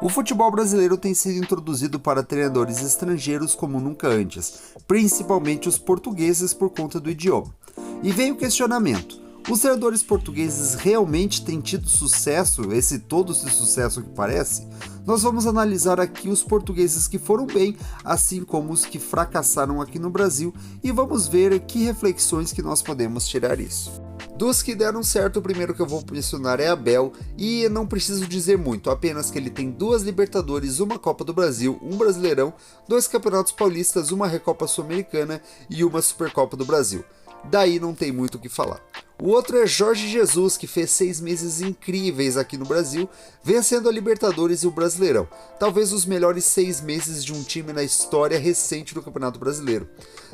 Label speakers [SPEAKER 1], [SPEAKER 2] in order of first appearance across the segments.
[SPEAKER 1] O futebol brasileiro tem sido introduzido para treinadores estrangeiros como nunca antes, principalmente os portugueses por conta do idioma. E vem o questionamento: os treinadores portugueses realmente têm tido sucesso, todo esse sucesso que parece? Nós vamos analisar aqui os portugueses que foram bem, assim como os que fracassaram aqui no Brasil, e vamos ver que reflexões que nós podemos tirar disso. Dos que deram certo, o primeiro que eu vou mencionar é Abel, e não preciso dizer muito, apenas que ele tem 2 Libertadores, uma Copa do Brasil, um Brasileirão, 2 Campeonatos Paulistas, uma Recopa Sul-Americana e uma Supercopa do Brasil. Daí não tem muito o que falar. O outro é Jorge Jesus, que fez 6 meses incríveis aqui no Brasil, vencendo a Libertadores e o Brasileirão. Talvez os melhores 6 meses de um time na história recente do Campeonato Brasileiro.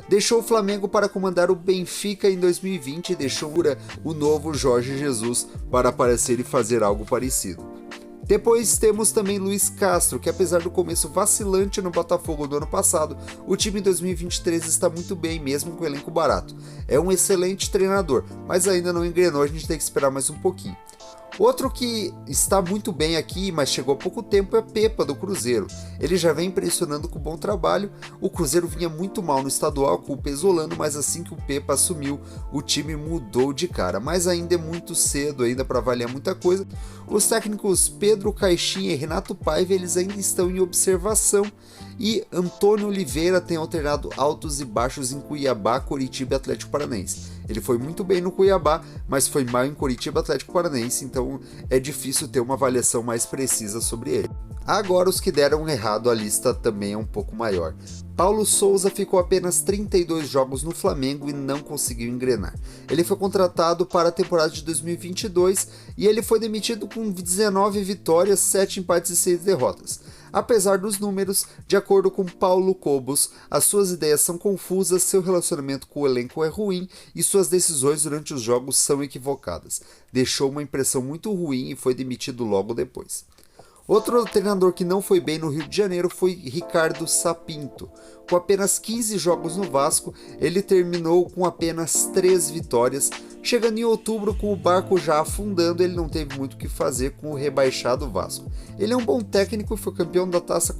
[SPEAKER 1] Deixou o Flamengo para comandar o Benfica em 2020 e deixou o novo Jorge Jesus para aparecer e fazer algo parecido. Depois temos também Luiz Castro, que apesar do começo vacilante no Botafogo do ano passado, o time em 2023 está muito bem, mesmo com o elenco barato. É um excelente treinador, mas ainda não engrenou, a gente tem que esperar mais um pouquinho. Outro que está muito bem aqui, mas chegou há pouco tempo, é Pepa, do Cruzeiro. Ele já vem impressionando com bom trabalho. O Cruzeiro vinha muito mal no estadual com o Pesolano, mas assim que o Pepa assumiu, o time mudou de cara. Mas ainda é muito cedo ainda para avaliar muita coisa. Os técnicos Pedro Caixinha e Renato Paiva, eles ainda estão em observação. E Antônio Oliveira tem alternado altos e baixos em Cuiabá, Coritiba e Atlético Paranaense. Ele foi muito bem no Cuiabá, mas foi mal em Coritiba e Atlético Paranaense, então é difícil ter uma avaliação mais precisa sobre ele. Agora os que deram errado, a lista também é um pouco maior. Paulo Souza ficou apenas 32 jogos no Flamengo e não conseguiu engrenar. Ele foi contratado para a temporada de 2022 e ele foi demitido com 19 vitórias, 7 empates e 6 derrotas. Apesar dos números, de acordo com Paulo Cobos, as suas ideias são confusas, seu relacionamento com o elenco é ruim e suas decisões durante os jogos são equivocadas. Deixou uma impressão muito ruim e foi demitido logo depois. Outro treinador que não foi bem no Rio de Janeiro foi Ricardo Sapinto. Com apenas 15 jogos no Vasco, ele terminou com apenas 3 vitórias. Chegando em outubro, com o barco já afundando, ele não teve muito o que fazer com o rebaixado Vasco. Ele é um bom técnico e foi campeão da Taça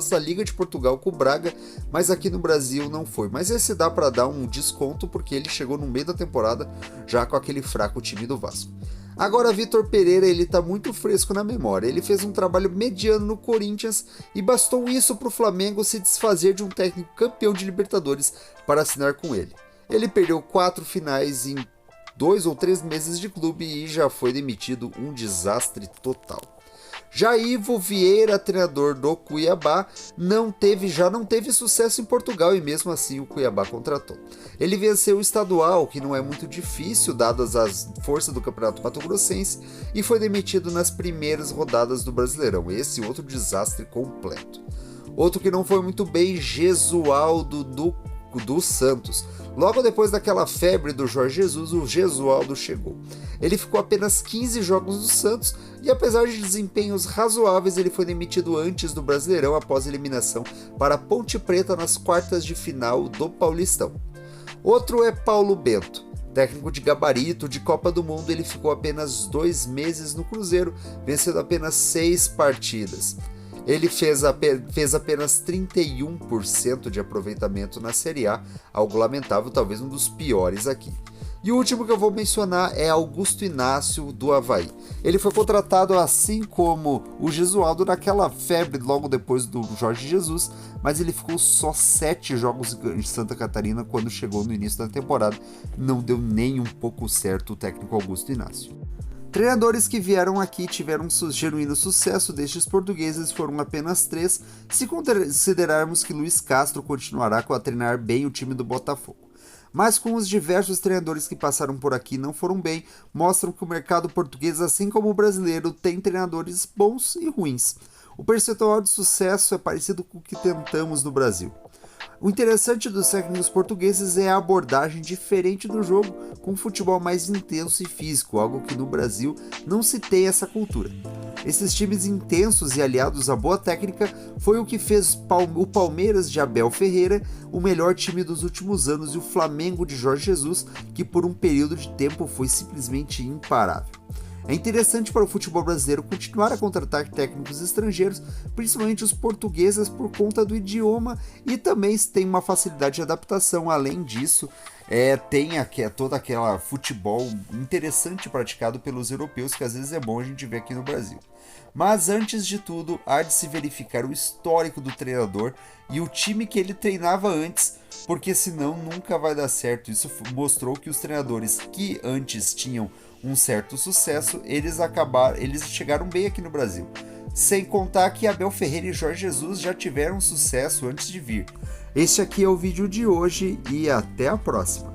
[SPEAKER 1] da Liga de Portugal com o Braga, mas aqui no Brasil não foi. Mas esse dá para dar um desconto porque ele chegou no meio da temporada já com aquele fraco time do Vasco. Agora Vitor Pereira, ele está muito fresco na memória. Ele fez um trabalho mediano no Corinthians e bastou isso para o Flamengo se desfazer de um técnico campeão de Libertadores para assinar com ele. Ele perdeu 4 finais em 2 ou 3 meses de clube e já foi demitido, um desastre total. Já Ivo Vieira, treinador do Cuiabá, já não teve sucesso em Portugal e mesmo assim o Cuiabá contratou. Ele venceu o estadual, que não é muito difícil dadas as forças do Campeonato Mato-Grossense, e foi demitido nas primeiras rodadas do Brasileirão. Esse outro desastre completo. Outro que não foi muito bem, Gesualdo do Santos. Logo depois daquela febre do Jorge Jesus, o Gesualdo chegou. Ele ficou apenas 15 jogos no Santos e apesar de desempenhos razoáveis, ele foi demitido antes do Brasileirão após eliminação para a Ponte Preta nas quartas de final do Paulistão. Outro é Paulo Bento. Técnico de gabarito de Copa do Mundo, ele ficou apenas 2 meses no Cruzeiro, vencendo apenas 6 partidas. Ele fez apenas 31% de aproveitamento na Série A, algo lamentável, talvez um dos piores aqui. E o último que eu vou mencionar é Augusto Inácio, do Avaí. Ele foi contratado assim como o Gesualdo naquela febre logo depois do Jorge Jesus, mas ele ficou só 7 jogos em Santa Catarina quando chegou no início da temporada. Não deu nem um pouco certo o técnico Augusto Inácio. Treinadores que vieram aqui tiveram genuíno sucesso destes portugueses foram apenas 3, se considerarmos que Luiz Castro continuará a treinar bem o time do Botafogo. Mas com os diversos treinadores que passaram por aqui não foram bem, mostram que o mercado português, assim como o brasileiro, tem treinadores bons e ruins. O percentual de sucesso é parecido com o que tentamos no Brasil. O interessante dos técnicos portugueses é a abordagem diferente do jogo, com um futebol mais intenso e físico, algo que no Brasil não se tem essa cultura. Esses times intensos e aliados à boa técnica foi o que fez o Palmeiras de Abel Ferreira o melhor time dos últimos anos e o Flamengo de Jorge Jesus, que por um período de tempo foi simplesmente imparável. É interessante para o futebol brasileiro continuar a contratar técnicos estrangeiros, principalmente os portugueses, por conta do idioma e também tem uma facilidade de adaptação. Além disso, tem toda aquela futebol interessante praticado pelos europeus, que às vezes é bom a gente ver aqui no Brasil. Mas antes de tudo, há de se verificar o histórico do treinador e o time que ele treinava antes, porque senão nunca vai dar certo. Isso mostrou que os treinadores que antes tinham um certo sucesso, eles chegaram bem aqui no Brasil. Sem contar que Abel Ferreira e Jorge Jesus já tiveram sucesso antes de vir. Este aqui é o vídeo de hoje e até a próxima.